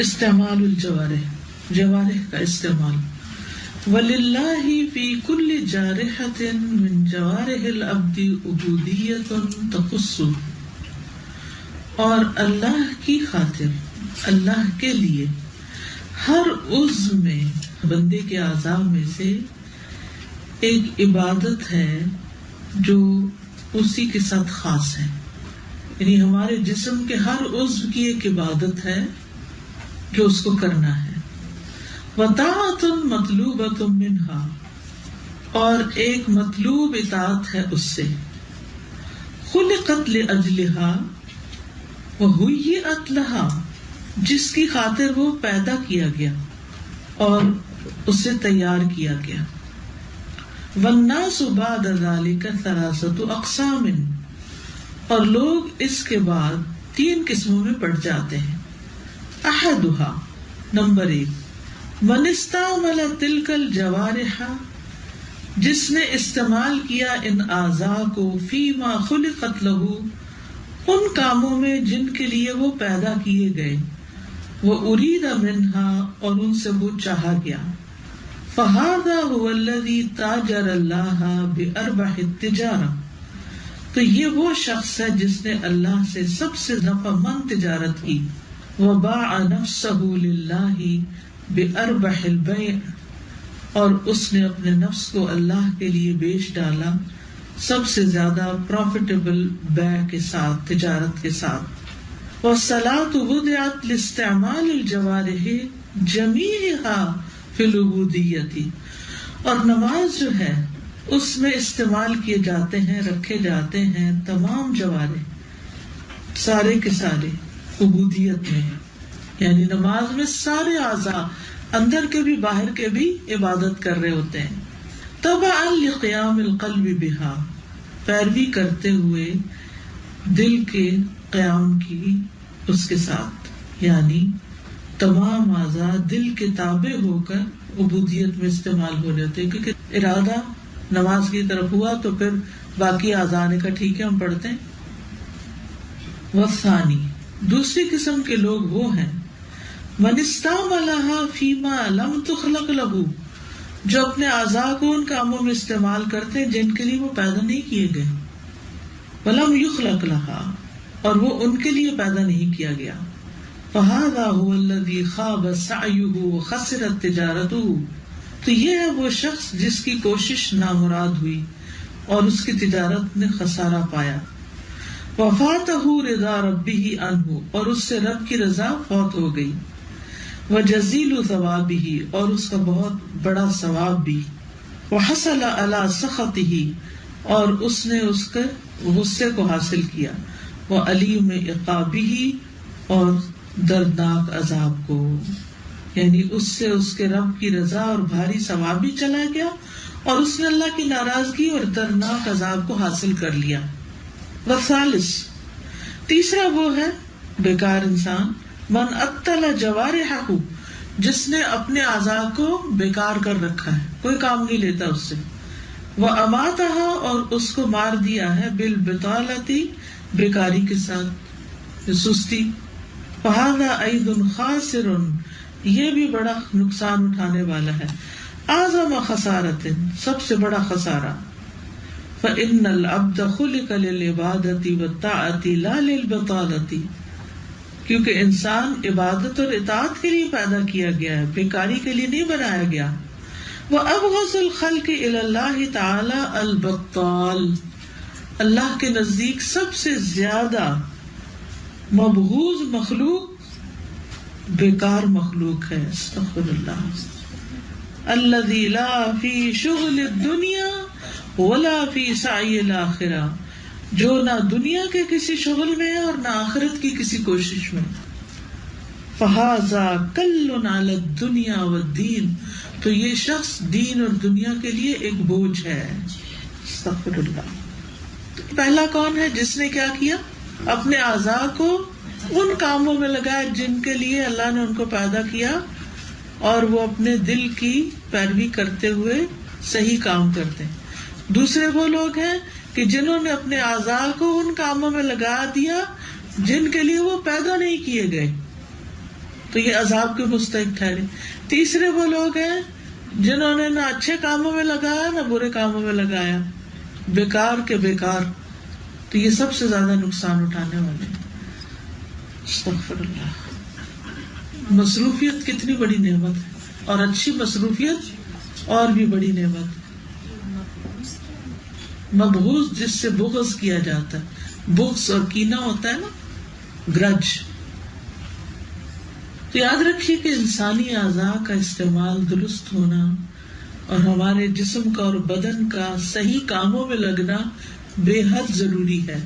استعمال الجوارح، جوارح کا استعمال. وَلِلَّهِ فِي كُلِّ جَارِحَةٍ مِّن جَوَارِحِ الْعَبْدِ عُبُودِيَّةٌ تَخُصُّ، اور اللہ کی خاطر، اللہ کے لیے ہر عضو میں، بندے کے اعضاء میں سے ایک عبادت ہے جو اسی کے ساتھ خاص ہے. یعنی ہمارے جسم کے ہر عضو کی ایک عبادت ہے جو اس کو کرنا ہے. وَطَاعَةٌ مَطْلُوبَةٌ مِّنْهَا، اور ایک مطلوب اطاعت ہے اس سے. خُلِقَتْ لِأَجْلِهَا وَهُيِّئَتْ لَهَا، جس کی خاطر وہ پیدا کیا گیا اور اسے تیار کیا گیا. وَالنَّاسُ بَعْدَ ذَلِكَ ثَلَاثَةُ أَقْسَامٍ، اور لوگ اس کے بعد 3 قسموں میں بٹ جاتے ہیں. احدها، نمبر 1، من استعمل تلک الجوارح، جس نے استعمال کیا ان اعضاء کو فیما خلقت لہ، ان کاموں میں جن کے لیے وہ پیدا کیے گئے. وہ ارید منہا، اور ان سے وہ چاہا گیا. فہذا هو الذی تاجر اللہ باربح التجارہ، تو یہ وہ شخص ہے جس نے اللہ سے سب سے نفع مند تجارت کی. وباع نفسہ للہ باربح البیع، اور اس نے اپنے نفس کو اللہ کے لیے بیچ ڈالا سب سے زیادہ پروفیٹیبل بیع کے ساتھ، تجارت کے ساتھ. والصلاۃ وضعت لاستعمال الجوارح جمیعها فی العبودیۃ، اور نماز جو ہے اس میں استعمال کیے جاتے ہیں، رکھے جاتے ہیں تمام جوارح، سارے کے سارے عبودیت میں. یعنی نماز میں سارے اعضاء، اندر کے بھی باہر کے بھی عبادت کر رہے ہوتے ہیں. تبعا لقیام القلب بها، پیروی کرتے ہوئے دل کے قیام کی اس کے ساتھ. یعنی تمام اعضاء دل کے تابع ہو کر عبودیت میں استعمال ہو جاتے ہیں، کیونکہ ارادہ نماز کی طرف ہوا تو پھر باقی اعضاء نے کہا ٹھیک ہے ہم پڑھتے ہیں. والثانی، دوسری قسم کے لوگ وہ ہیں من استعملها فیما لم تخلق له، جو اپنے اعضاء کو ان کاموں میں استعمال کرتے ہیں جن کے لیے وہ پیدا نہیں کیے گئے. ولم یخلق لها، اور وہ ان کے لیے پیدا نہیں کیا گیا. فهذا هو الذي خاب سعيه وخسرت تجارته، تو یہ ہے وہ شخص جس کی کوشش نامراد ہوئی اور اس کی تجارت نے خسارہ پایا. وفاتہ رضا ربہ عنہ، اور اس سے رب کی رضا فوت ہو گئی. وجزیل ثوابہ، اور اس کا بہت بڑا ثواب بھی. وحصل علی سخطہ، اور اس نے اس کے غصے کو حاصل کیا. وعلیم عقابہ، اور دردناک عذاب کو. یعنی اس سے اس کے رب کی رضا اور بھاری ثواب بھی چلا گیا، اور اس نے اللہ کی ناراضگی اور دردناک عذاب کو حاصل کر لیا. والثالث، تیسرا وہ ہے بیکار انسان، من عطل جوارحہ، جس نے اپنے اعضاء کو بیکار کر رکھا ہے، کوئی کام نہیں لیتا اس سے. واماتہا، اور اس کو مار دیا ہے بالبطالۃ، بیکاری کے ساتھ، سستی. فہذا ایضا خاسر، یہ بھی بڑا نقصان اٹھانے والا ہے. اعظم خسارۃ، سب سے بڑا خسارہ. فإن العبد خلق للعبادۃ والطاعۃ لا للبطالۃ، کیونکہ انسان عبادت اور اطاعت کے لیے پیدا کیا گیا ہے، بیکاری کے لیے نہیں بنایا گیا. وأبغض الخلق إلى الله تعالی البطال، اللہ کے نزدیک سب سے زیادہ مبغوض مخلوق بیکار مخلوق ہے. استغفر اللہ. الذی لا فی شغل الدنیا ولا فی سعی الآخرہ، جو نہ دنیا کے کسی شغل میں ہے اور نہ آخرت کی کسی کوشش میں. فہذا کل علی الدنیا والدین، تو یہ شخص دین اور دنیا کے لیے ایک بوجھ ہے. استغفر اللہ. پہلا کون ہے جس نے کیا کیا؟ اپنے اعضاء کو ان کاموں میں لگایا جن کے لیے اللہ نے ان کو پیدا کیا، اور وہ اپنے دل کی پیروی کرتے ہوئے صحیح کام کرتے ہیں. دوسرے وہ لوگ ہیں کہ جنہوں نے اپنے اعضاء کو ان کاموں میں لگا دیا جن کے لیے وہ پیدا نہیں کیے گئے. تو یہ عذاب کے مستحق ٹھہرے. تیسرے وہ لوگ ہیں جنہوں نے نہ اچھے کاموں میں لگایا نہ برے کاموں میں لگایا، بیکار کے بیکار، تو یہ سب سے زیادہ نقصان اٹھانے والے ہیں. استغفر اللہ. مصروفیت کتنی بڑی نعمت ہے، اور اچھی مصروفیت اور بھی بڑی نعمت. مبغوض جس سے بغض کیا جاتا ہے، بغض اور کینہ ہوتا ہے نا، گرج. تو یاد رکھیے کہ انسانی اعضاء کا استعمال درست ہونا اور ہمارے جسم کا اور بدن کا صحیح کاموں میں لگنا بے حد ضروری ہے.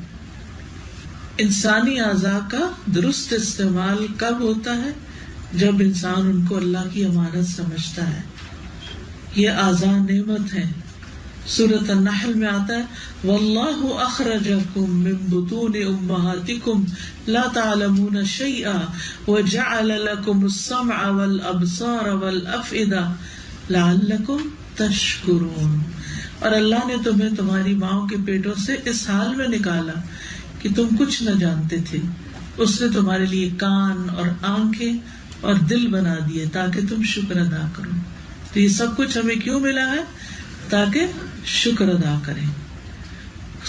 انسانی اعضاء کا درست استعمال کب ہوتا ہے؟ جب انسان ان کو اللہ کی امانت سمجھتا ہے. یہ اعضاء نعمت ہیں. سورۃ النحل میں آتا ہے واللہ اخرجکم من بطون امہاتکم لا تعلمون شیئا وجعل لکم السمع والابصار والافئدہ لعلکم تشکرون. اور اللہ نے تمہیں تمہاری ماؤں کے پیٹوں سے اس حال میں نکالا کہ تم کچھ نہ جانتے تھے. اس نے تمہارے لیے کان اور آنکھیں اور دل بنا دیے تاکہ تم شکر ادا کرو. تو یہ سب کچھ ہمیں کیوں ملا ہے؟ تاکہ شکر ادا کریں.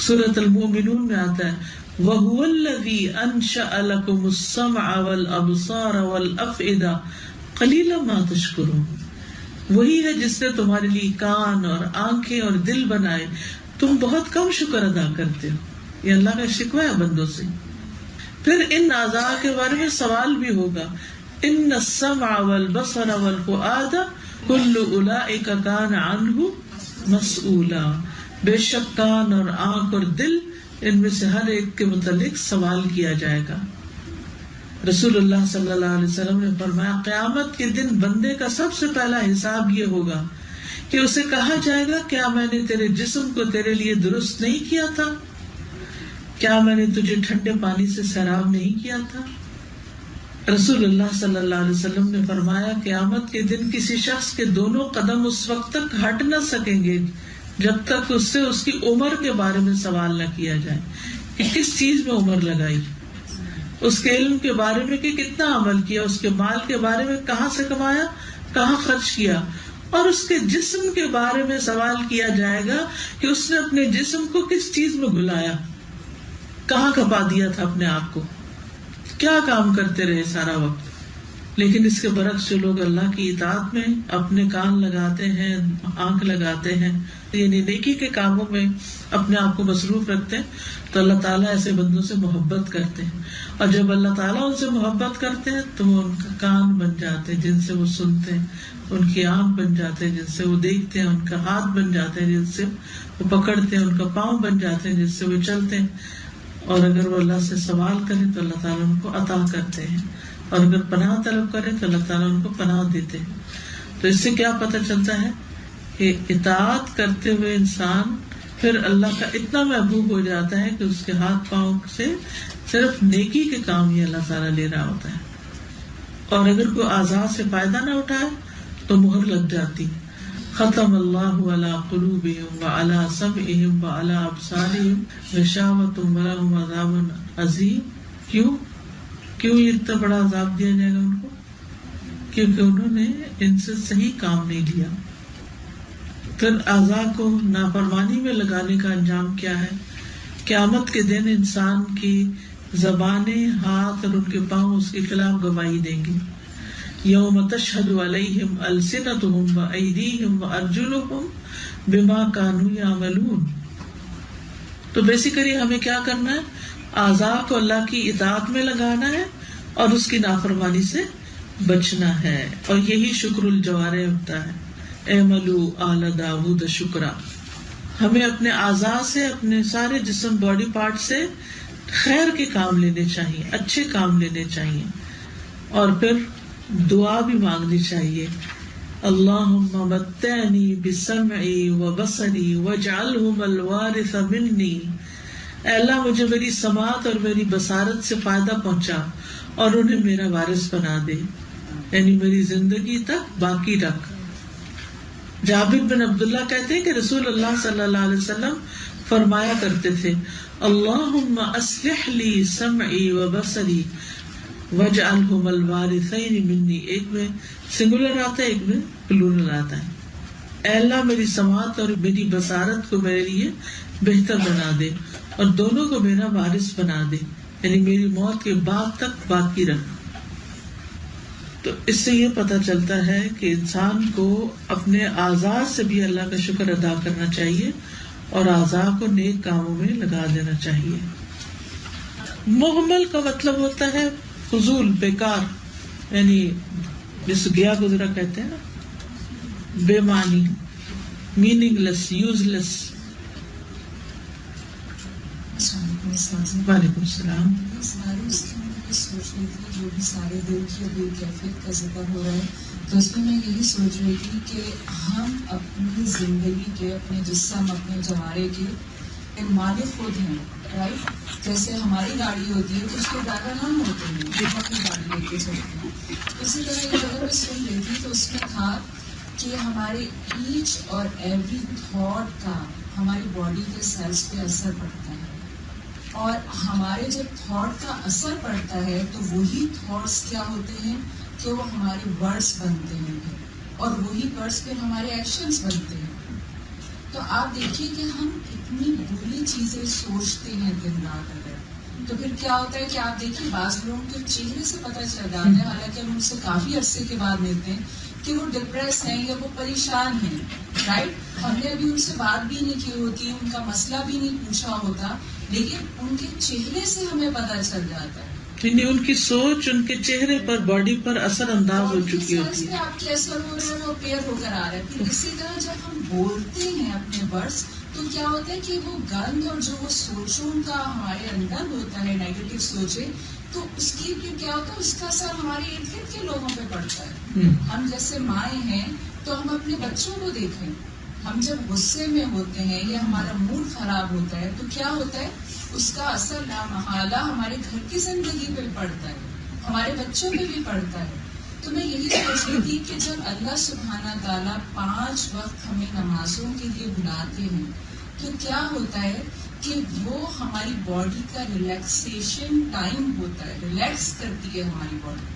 سورۃ المؤمنون میں آتا ہے وَهُوَ الَّذِي أَنشَأَ لَكُمُ السَّمْعَ وَالْأَبْصَارَ وَالْأَفْئِدَةَ قَلِيلًا مَا تَشْكُرُونَ. وہی ہے جس نے تمہارے لیے کان اور آنکھیں اور دل بنائے، تم بہت کم شکر ادا کرتے ہو. یہ اللہ کا شکوہ ہے بندوں سے. پھر ان اعضاء کے بارے میں سوال بھی ہوگا. ان السمع والبصر والفؤاد کل اولئک کان عنہ مسئولا. بے شک کان اور آنکھ اور دل، ان میں سے ہر ایک کے متعلق سوال کیا جائے گا. رسول اللہ صلی اللہ علیہ وسلم نے فرمایا قیامت کے دن بندے کا سب سے پہلا حساب یہ ہوگا کہ اسے کہا جائے گا کیا میں نے تیرے جسم کو تیرے لیے درست نہیں کیا تھا؟ کیا میں نے تجھے ٹھنڈے پانی سے سیراب نہیں کیا تھا؟ رسول اللہ صلی اللہ علیہ وسلم نے فرمایا قیامت کے دن کسی شخص کے دونوں قدم اس وقت تک ہٹ نہ سکیں گے جب تک اس سے اس کی عمر کے بارے میں سوال نہ کیا جائے کہ کس چیز میں عمر لگائی، اس کے علم کے بارے میں کہ کتنا عمل کیا، اس کے مال کے بارے میں کہاں سے کمایا، کہاں خرچ کیا، اور اس کے جسم کے بارے میں سوال کیا جائے گا کہ اس نے اپنے جسم کو کس چیز میں گھلایا، کہاں کھپا دیا تھا اپنے آپ کو، کیا کام کرتے رہے سارا وقت. لیکن اس کے برعکس جو لوگ اللہ کی اطاعت میں اپنے کان لگاتے ہیں، آنکھ لگاتے ہیں، یعنی نیکی کے کاموں میں اپنے آپ کو مصروف رکھتے ہیں، تو اللہ تعالیٰ ایسے بندوں سے محبت کرتے ہیں. اور جب اللہ تعالیٰ ان سے محبت کرتے ہیں تو وہ ان کا کان بن جاتے ہیں جن سے وہ سنتے ہیں، ان کی آنکھ بن جاتے ہیں جن سے وہ دیکھتے ہیں، ان کا ہاتھ بن جاتے ہیں جن سے وہ پکڑتے ہیں، ان کا پاؤں بن جاتے ہیں جن سے وہ چلتے ہیں. اور اگر وہ اللہ سے سوال کریں تو اللہ تعالیٰ ان کو عطا کرتے ہیں، اور اگر پناہ طلب کریں تو اللہ تعالیٰ ان کو پناہ دیتے ہیں. تو اس سے کیا پتہ چلتا ہے کہ اطاعت کرتے ہوئے انسان پھر اللہ کا اتنا محبوب ہو جاتا ہے کہ اس کے ہاتھ پاؤں سے صرف نیکی کے کام ہی اللہ تعالیٰ لے رہا ہوتا ہے. اور اگر کوئی اعضاء سے فائدہ نہ اٹھائے تو مہر لگ جاتی. ختم اللہ علی قلوبہم وعلی سمعہم وعلی ابصارہم غشاوۃ ولہم عذاب عظیم. کیوں یہ اتنا بڑا عذاب دیا جائے گا ان کو؟ کیونکہ انہوں نے ان سے صحیح کام نہیں لیا. پھر اعضاء کو نافرمانی میں لگانے کا انجام کیا ہے؟ قیامت کے دن انسان کی زبانیں، ہاتھ اور ان کے پاؤں اس کے خلاف گواہی دیں گے. یوم تشہد علیہم السنتہم وایدیہم وارجلہم بما کانوا یعملون. تو بیسیکلی ہمیں کیا کرنا ہے؟ اعضاء کو اللہ کی اطاعت میں لگانا ہے اور اس کی نافرمانی سے بچنا ہے. اور یہی شکر الجوارح ہوتا ہے. اعملوا آل داود شکرا. ہمیں اپنے اعضاء سے، اپنے سارے جسم، باڈی پارٹ سے خیر کے کام لینے چاہیے، اچھے کام لینے چاہیے، اور پھر دعا بھی مانگنی چاہیے. اللہم متعنی بسمعی وبصری واجعلہم الوارث منی. اے اللہ مجھے میری سماعت اور میری بصارت سے فائدہ پہنچا اور انہیں میرا وارث بنا دے، یعنی میری زندگی تک باقی رکھ. جابر بن عبداللہ کہتے ہیں کہ رسول اللہ صلی اللہ علیہ وسلم فرمایا کرتے تھے اللہم اصلح لی سمعی و بصری. وَاجْعَلْهُمَ الْوَارِثَيْنِ مِنِّي، ایک میں سنگولر آتا ہے، ایک میں پلورل آتا ہے. اے اللہ میری سماعت اور میری بصارت کو میرے لیے بہتر بنا دے اور دونوں کو میرا وارث بنا دے، یعنی میری موت کے بعد تک باقی رکھ. تو اس سے یہ پتہ چلتا ہے کہ انسان کو اپنے اعضاء سے بھی اللہ کا شکر ادا کرنا چاہیے اور اعضاء کو نیک کاموں میں لگا دینا چاہیے. مہمل کا مطلب ہوتا ہے فضول، بیکار، یعنی جس گیا گزرا کہتے ہیں نا، بے معنی، میننگ لیس، یوز لیس. وعلیکم السلام. سوچ رہی تھی جو بھی سارے دن کی ابھی کیفیت کا ذکر ہو رہا ہے، تو اس میں میں یہی سوچ رہی تھی کہ ہم اپنی زندگی کے، اپنے جسم، اپنے جوارے کے مالک خود ہیں، رائٹ؟ جیسے ہماری گاڑی ہوتی ہے تو اس کے ڈرائیور ہم ہوتے ہیں، ہم اپنی گاڑی لے کے چلتے ہیں. اسی طرح ایک جگہ میں سن رہی تھی تو اس میں تھا کہ ہمارے ایچ اور ایوری تھاٹ کا ہماری باڈی کے سیلس پہ اثر پڑتا ہے، اور ہمارے جب تھاٹ کا اثر پڑتا ہے تو وہی تھاٹس کیا ہوتے ہیں کہ وہ ہمارے ورڈس بنتے ہیں، اور وہی ورڈس پھر ہمارے ایکشنز بنتے ہیں. تو آپ دیکھیے کہ ہم اتنی بری چیزیں سوچتے ہیں دن رات، اگر تو پھر کیا ہوتا ہے کہ آپ دیکھیے بعض لوگوں کے چہرے سے پتہ چل جاتا ہے، حالانکہ ہم ان سے کافی عرصے کے بعد ملتے ہیں، کہ وہ ڈپریس ہیں یا وہ پریشان ہیں، رائٹ؟ ہم نے ابھی ان سے بات بھی نہیں کی ہوتی، ان کا مسئلہ بھی نہیں پوچھا ہوتا، لیکن ان کے چہرے سے ہمیں پتہ چل جاتا ہے، یعنی ان کی سوچ ان کے چہرے پر، باڈی پر اثر انداز ہو چکی ہوتی ہے. آپ کے اثر ہو رہا ہے، وہ پیئر ہو کر آ رہا ہے. پھر اسی طرح جب ہم بولتے ہیں اپنے ورڈس تو کیا ہوتا ہے کہ وہ گند اور جو وہ سوچوں کا ہمارے اندر ہوتا ہے، نیگیٹو سوچے، تو اس کی پھر کیا ہوتا ہے، اس کا اثر ہمارے ارد گرد کے لوگوں پہ پڑتا ہے. ہم جیسے مائیں ہیں تو ہم اپنے بچوں کو دیکھیں، ہم جب غصے میں ہوتے ہیں یا ہمارا موڈ خراب ہوتا ہے تو کیا ہوتا ہے، اس کا اثر لامحالہ ہمارے گھر کی زندگی پہ پڑتا ہے، ہمارے بچوں پہ بھی پڑتا ہے. تو میں یہی سوچ رہی تھی کہ جب اللہ سبحانہ تعالیٰ 5 وقت ہمیں نمازوں کے لیے بلاتے ہیں تو کیا ہوتا ہے کہ وہ ہماری باڈی کا ریلیکسیشن ٹائم ہوتا ہے، ریلیکس کرتی ہے ہماری باڈی.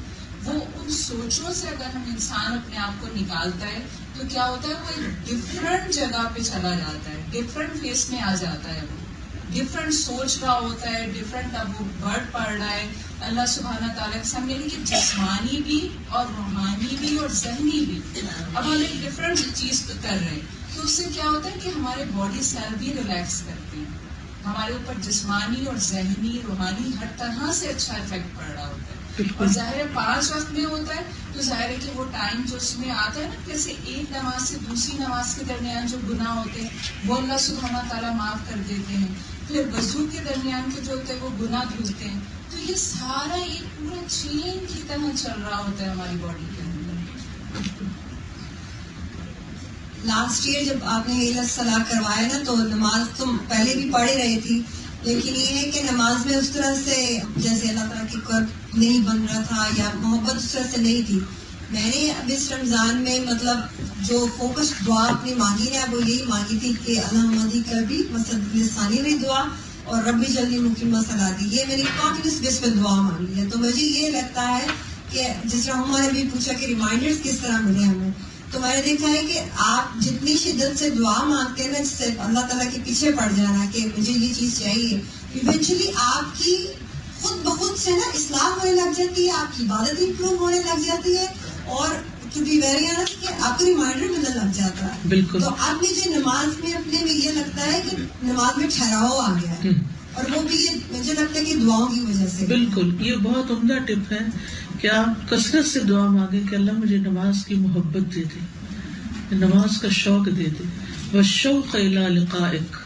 وہ ان سوچوں سے اگر ہم انسان اپنے آپ کو نکالتا ہے تو کیا ہوتا ہے، وہ ایک ڈفرینٹ جگہ پہ چلا جاتا ہے، ڈفرینٹ فیس میں آ جاتا ہے، وہ ڈفرینٹ سوچ رہا ہوتا ہے، ڈفرینٹ اب وہ ورڈ پڑھ رہا ہے اللہ سبحانہ تعالیٰ کے سامنے، کہ جسمانی بھی اور روحانی بھی اور ذہنی بھی. اب ہم ایک ڈفرینٹ چیز کر رہے ہیں تو اس سے کیا ہوتا ہے کہ ہمارے باڈی سیل بھی ریلیکس کرتے ہیں، ہمارے اوپر جسمانی اور ذہنی، روحانی ہر طرح سے اچھا افیکٹ پڑ رہا ہوتا ہے. اور ظاہر ہے 5 وقت میں ہوتا ہے تو ظاہر ہے کہ وہ ٹائم جو اس میں آتا ہے نا، جیسے ایک نماز سے دوسری نماز کے درمیان جو گناہ ہوتے ہیں وہ اللہ سبحانہ تعالیٰ معاف کر دیتے ہیں. پھر وضو کے درمیان کے جو ہوتے ہیں وہ گناہ دھلتے ہیں. تو یہ سارا ایک پورا چین کی طرح چل رہا ہوتا ہے ہماری باڈی کے اندر. لاسٹ ایئر جب آپ نے یہ صلاح کروایا نا تو نماز تم پہلے بھی پڑھ ہی رہی تھی، لیکن یہ ہے کہ نماز میں اس طرح سے جیسے اللہ تعالیٰ کی قرب نہیں بن رہا تھا یا محبت اس طرح سے نہیں تھی. میں نے اب اس رمضان میں مطلب جو فوکس دعا اپنی مانگی ہے وہ یہی مانگی تھی کہ اللہم کبھی مسد لسانی میں دعا اور ربی جلدی مقیمہ صلاتی، یہ میری کانفیڈنس بیس پہ دعا مانگی ہے. تو مجھے یہ لگتا ہے کہ جس طرح ہمارے بھی پوچھا کہ ریمائنڈرز کس طرح ملے ہمیں، تو میں نے دیکھا ہے کہ آپ جتنی شدت سے دعا مانگتے ہیں نا، جس سے اللہ تعالیٰ کے پیچھے پڑ جانا کہ مجھے یہ چیز چاہیے، ایونچولی آپ کی خود بخود سے نا اصلاح ہونے لگ جاتی ہے، آپ کی عبادت امپروو ہونے لگ جاتی ہے، اور ٹو بی ویری آنسٹ کہ آپ کو ریمائنڈر ملنے لگ جاتا ہے. بالکل. تو اب مجھے نماز میں اپنے میں یہ لگتا ہے کہ نماز میں ٹھہراؤ آ گیا ہے، اور وہ بھی یہ مجھے لگتا ہے کہ دعاؤں کی وجہ سے. بالکل، یہ بہت عمدہ ٹپ ہے کہ آپ کثرت سے دعا مانگیں کہ اللہ مجھے نماز کی محبت دے دے، نماز کا شوق دے دے. والشوق الی لقائک.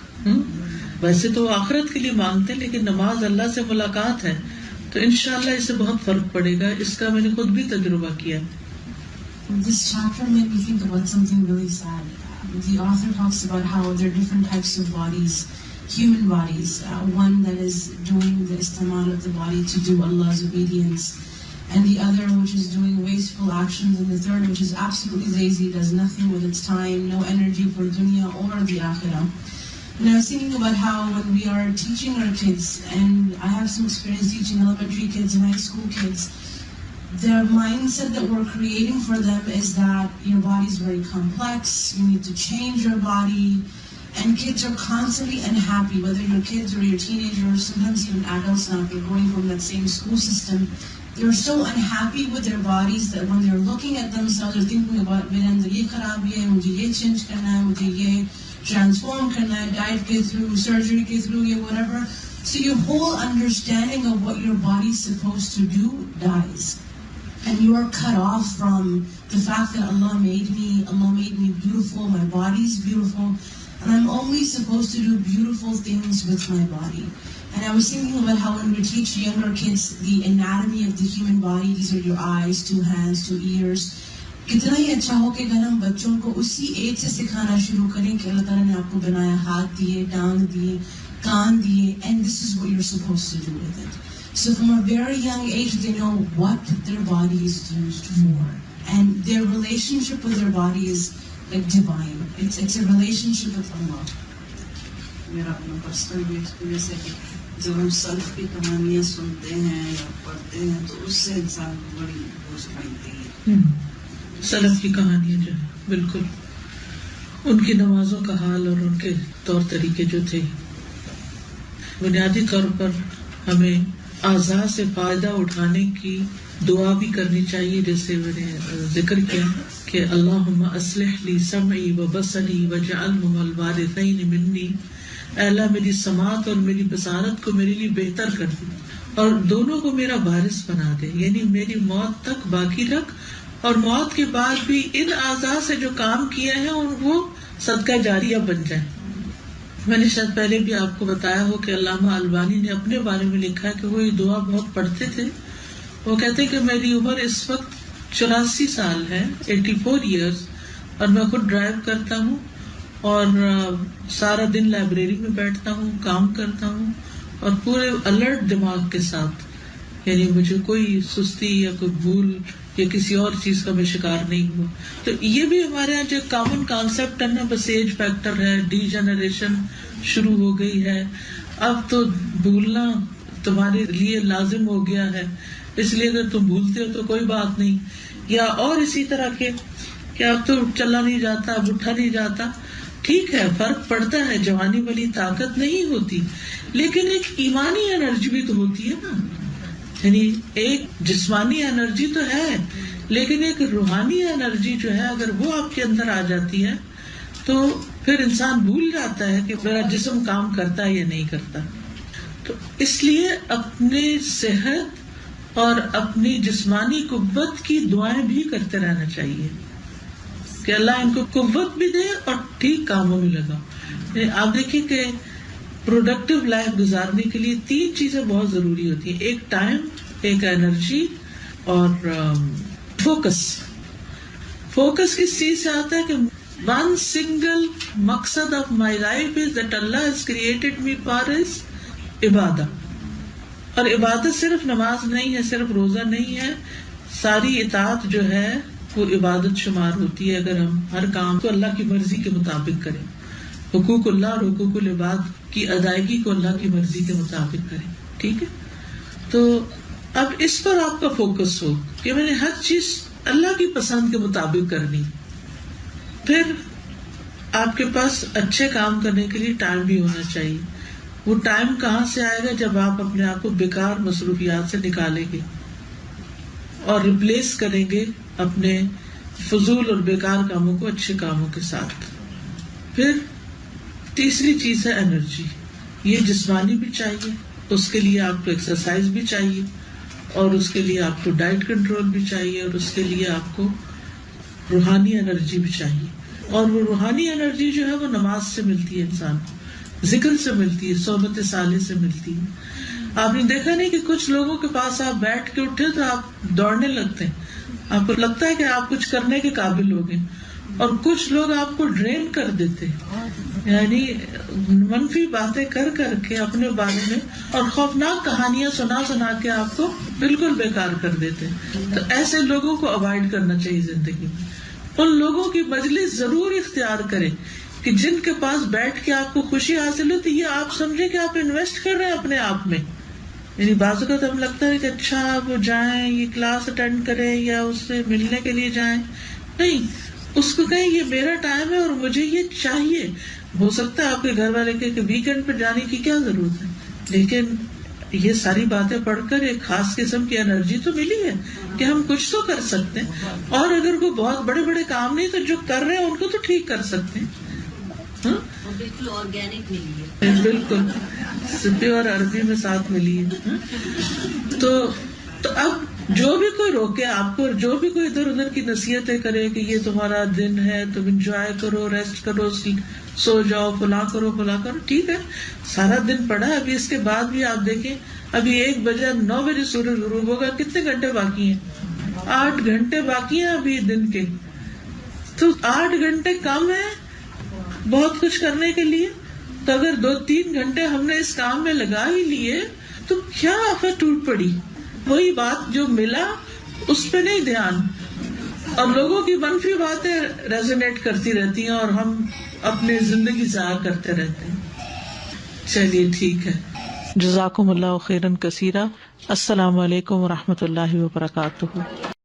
ویسے تو آخرت کے لیے مانگتے ہیں لیکن نماز اللہ سے ملاقات ہے تو انشاءاللہ اس سے بہت فرق پڑے گا. اس کا میں نے خود بھی تجربہ کیا. This chapter made me think about something really sad. The author talks about how there are different types of bodies, human bodies. One that is doing the istimal of the body to do Allah's obedience, and the other which is doing wasteful actions, and the third which is absolutely lazy, does nothing with its time, no energy for dunya or the akhirah. And I was thinking about how when we are teaching our kids, and I have some experience teaching elementary kids and high school kids, the mindset that we're creating for them is that your body is very complex, you need to change your body, and kids are constantly unhappy, whether you're kids or you're teenagers, sometimes even adults now, if you're going from that same school system. They're so unhappy with their bodies that when they're looking at themselves, they're thinking about, میرے اندر یہ خرابی ہے, مجھے یہ change کرنا ہے, مجھے یہ ٹرانسفارم کرنا ہے, ڈائٹ کے تھرو, سرجری کے تھرو, یہ whatever. So your whole understanding of what your body is supposed to do dies. And you are cut off from the fact that Allah made me beautiful, my body is beautiful, and I'm only supposed to do beautiful things with my body. And I was thinking about how when we teach younger kids the anatomy of the human body, these are your eyes, 2 hands, 2 ears, کتنا ہی اچھا ہو کہ اگر ہم بچوں کو اسی age سے سکھانا شروع کریں کہ اللہ تعالیٰ نے آپ کو بنایا, ہاتھ دیے, ٹانگ دیے, کان دیے, and this is what you're supposed to do with it. So from a very young age they know what their body is used for, and their relationship with their body is like divine. It's a relationship with Allah. میرا اپنا personal بھی experience ہے کہ جب ہم سلف کی کہانیاں سنتے ہیں یا پڑھتے ہیں تو اس سے انسان کو بڑی بوجھ ملتی ہے. سلف کی کہانیاں جو ہے بالکل ان کی نمازوں کا حال اور ان کے طور طریقے جو تھے. بنیادی طور پر ہمیں اعضاء سے فائدہ اٹھانے کی دعا بھی کرنی چاہیے, جیسے میں نے ذکر کیا کہ اللہم اصلح لی سمعی و بصری واجعلہما الوارثین منی, اے اللہ میری سماعت اور میری بصارت کو میرے لیے بہتر کر دے اور دونوں کو میرا وارث بنا دے, یعنی میری موت تک باقی رکھ, اور موت کے بعد بھی ان اعضاء سے جو کام کیے ہیں وہ صدقہ جاریہ بن جائیں. میں نے شاید پہلے بھی آپ کو بتایا ہو کہ علامہ البانی نے اپنے بارے میں لکھا کہ وہ یہ دعا بہت پڑھتے تھے. وہ کہتے ہیں کہ میری عمر اس وقت 84 سال ہے, 84 ایئرس, اور میں خود ڈرائیو کرتا ہوں اور سارا دن لائبریری میں بیٹھتا ہوں, کام کرتا ہوں, اور پورے الرٹ دماغ کے ساتھ, یعنی مجھے کوئی سستی یا کوئی بھول یا کسی اور چیز کا میں شکار نہیں ہوا. تو یہ بھی ہمارے یہاں جو کامن کانسیپٹ ہے نا, بس ایج فیکٹر ہے, ڈی جنریشن شروع ہو گئی ہے, اب تو بھولنا تمہارے لیے لازم ہو گیا ہے, اس لیے اگر تم بھولتے ہو تو کوئی بات نہیں, یا اور اسی طرح کے کہ اب تو چلا نہیں جاتا, اب اٹھا نہیں جاتا. ٹھیک ہے, فرق پڑتا ہے, جوانی والی طاقت نہیں ہوتی, لیکن ایک ایمانی انرجی بھی تو ہوتی ہے نا. یعنی ایک جسمانی انرجی تو ہے, لیکن ایک روحانی انرجی جو ہے اگر وہ آپ کے اندر آ جاتی ہے تو پھر انسان بھول جاتا ہے کہ میرا جسم کام کرتا ہے یا نہیں کرتا. تو اس لیے اپنی صحت اور اپنی جسمانی قوت کی دعائیں بھی کرتے رہنا چاہیے کہ اللہ ان کو قوت بھی دے اور ٹھیک کاموں میں لگا. آپ دیکھیں کہ پروڈکٹیو لائف گزارنے کے لیے 3 چیزیں بہت ضروری ہوتی ہیں, ایک ٹائم, ایک انرجی اور فوکس. فوکس کس چیز سے آتا ہے کہ ون سنگل مقصد of my life is that Allah has created me for his عبادت. اور عبادت صرف نماز نہیں ہے, صرف روزہ نہیں ہے, ساری اطاعت جو ہے وہ عبادت شمار ہوتی ہے اگر ہم ہر کام کو اللہ کی مرضی کے مطابق کریں. حقوق اللہ اور حقوق العباد کی ادائیگی کو اللہ کی مرضی کے مطابق کریں. ٹھیک ہے, تو اب اس پر آپ کا فوکس ہو کہ میں نے ہر چیز اللہ کی پسند کے مطابق کرنی. پھر آپ کے پاس اچھے کام کرنے کے لیے ٹائم بھی ہونا چاہیے. وہ ٹائم کہاں سے آئے گا؟ جب آپ اپنے آپ کو بیکار مصروفیات سے نکالیں گے اور ریپلیس کریں گے اپنے فضول اور بیکار کاموں کو اچھے کاموں کے ساتھ. پھر تیسری چیز ہے انرجی. یہ جسمانی بھی چاہیے, اس کے لیے آپ کو ایکسرسائز بھی چاہیے, اور اس کے لیے آپ کو ڈائٹ کنٹرول بھی چاہیے, اور اس کے لیے آپ کو روحانی انرجی بھی چاہیے. اور وہ روحانی انرجی جو ہے وہ نماز سے ملتی ہے, انسان کو ذکر سے ملتی ہے, صحبت صالح سے ملتی ہے. آپ نے دیکھا نہیں کہ کچھ لوگوں کے پاس آپ بیٹھ کے اٹھے تو آپ دوڑنے لگتے ہیں, آپ کو لگتا ہے کہ آپ کچھ کرنے کے قابل ہو گئے, اور کچھ لوگ آپ کو ڈرین کر دیتے, یعنی منفی باتیں کر کر کے اپنے بارے میں اور خوفناک کہانیاں سنا سنا کے آپ کو بالکل بیکار کر دیتے. تو ایسے لوگوں کو اوائڈ کرنا چاہیے زندگی میں. ان لوگوں کی مجلس ضرور اختیار کریں کہ جن کے پاس بیٹھ کے آپ کو خوشی حاصل ہوتی ہے، یہ آپ سمجھیں کہ آپ انویسٹ کر رہے ہیں اپنے آپ میں. یعنی بعض اوقات ہم لگتا ہے کہ اچھا وہ جائیں، یہ کلاس اٹینڈ کریں یا اس سے ملنے کے لیے جائیں. نہیں، اس کو کہیں یہ میرا ٹائم ہے اور مجھے یہ چاہیے. ہو سکتا ہے آپ کے گھر والے کہ ویکینڈ پہ جانے کی کیا ضرورت ہے، لیکن یہ ساری باتیں پڑھ کر ایک خاص قسم کی انرجی تو ملی ہے کہ ہم کچھ تو کر سکتے ہیں. اور اگر کوئی بہت بڑے بڑے کام نہیں تو جو کر رہے ہیں ان کو تو ٹھیک کر سکتے ہیں. ہاں بالکل آرگینک ملی ہے، بالکل پیور عربی میں ساتھ ملی ہے. تو اب جو بھی کوئی روکے آپ کو، جو بھی کوئی ادھر ادھر کی نصیحتیں کرے کہ یہ تمہارا دن ہے، تم انجوائے کرو، ریسٹ کرو، سو جاؤ، فلاں کرو فلاں کرو، ٹھیک ہے سارا دن پڑا ہے. ابھی اس کے بعد بھی آپ دیکھیں، ابھی 1 بجے 9 بجے سورج غروب ہوگا، کتنے گھنٹے باقی ہیں؟ 8 گھنٹے باقی ہیں ابھی دن کے. تو 8 گھنٹے کم ہے بہت کچھ کرنے کے لیے. تو اگر 2-3 گھنٹے ہم نے اس کام میں لگا ہی لیے تو کیا آفت ٹوٹ پڑی. وہی بات جو ملا اس پہ نہیں دھیان، اور لوگوں کی منفی باتیں ریزونیٹ کرتی رہتی ہیں اور ہم اپنی زندگی ضائع کرتے رہتے ہیں. چلیے ٹھیک ہے، جزاکم اللہ خیرا کثیرا. السلام علیکم ورحمۃ اللہ وبرکاتہ.